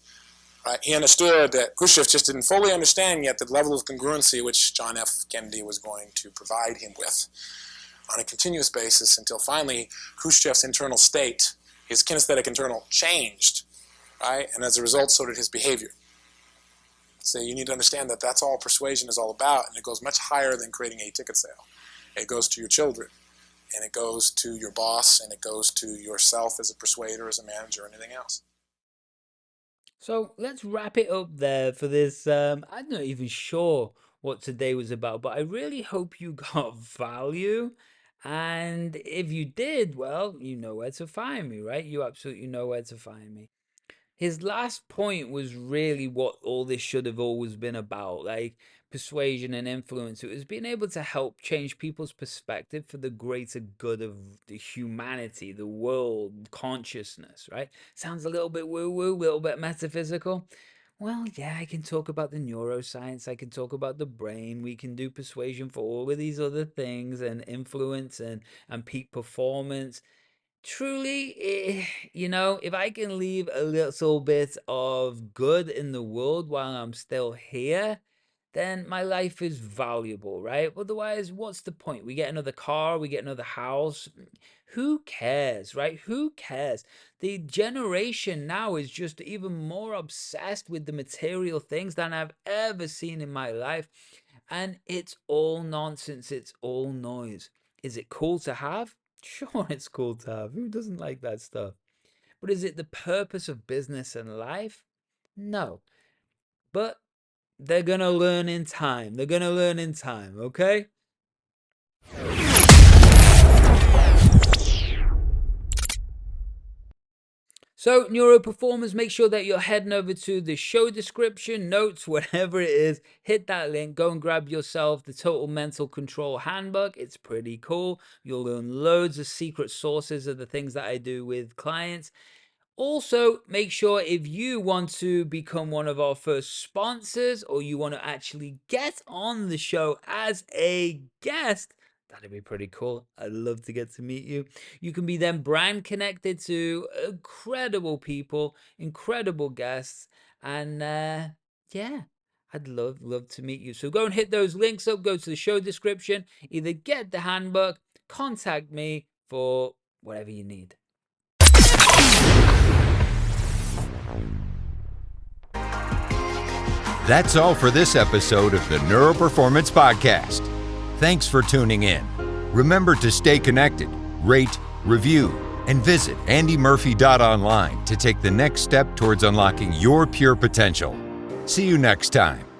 Right? He understood that Khrushchev just didn't fully understand yet the level of congruency which John F. Kennedy was going to provide him with on a continuous basis until finally Khrushchev's internal state, his kinesthetic internal, changed, right? And as a result, so did his behavior. So you need to understand that that's all persuasion is all about, and it goes much higher than creating a ticket sale. It goes to your children, and it goes to your boss, and it goes to yourself as a persuader, as a manager, or anything else. So let's wrap it up there for this. I'm not even sure what today was about, but I really hope you got value. And if you did, well, you know where to find me, right? You absolutely know where to find me. His last point was really what all this should have always been about, like persuasion and influence. It was being able to help change people's perspective for the greater good of the humanity, the world, consciousness, right? Sounds a little bit woo-woo, a little bit metaphysical. Well, yeah, I can talk about the neuroscience, I can talk about the brain, we can do persuasion for all of these other things and influence and peak performance. Truly, if I can leave a little bit of good in the world while I'm still here, then my life is valuable, right? Otherwise, what's the point? We get another car, we get another house. Who cares, right? Who cares? The generation now is just even more obsessed with the material things than I've ever seen in my life. And it's all nonsense, it's all noise. Is it cool to have? Sure, it's cool to have. Who doesn't like that stuff? But is it the purpose of business and life? No. But they're going to learn in time. They're going to learn in time, okay? So, neuro performers, make sure that you're heading over to the show description, notes, whatever it is. Hit that link. Go and grab yourself the Total Mental Control Handbook. It's pretty cool. You'll learn loads of secret sources of the things that I do with clients. Also, make sure if you want to become one of our first sponsors or you want to actually get on the show as a guest, that'd be pretty cool. I'd love to get to meet you. You can be then brand connected to incredible people, incredible guests, and yeah, I'd love to meet you. So go and hit those links up, go to the show description, either get the handbook, contact me for whatever you need. That's all for this episode of the Neuroperformance Podcast. Thanks for tuning in. Remember to stay connected, rate, review, and visit andymurphy.online to take the next step towards unlocking your pure potential. See you next time.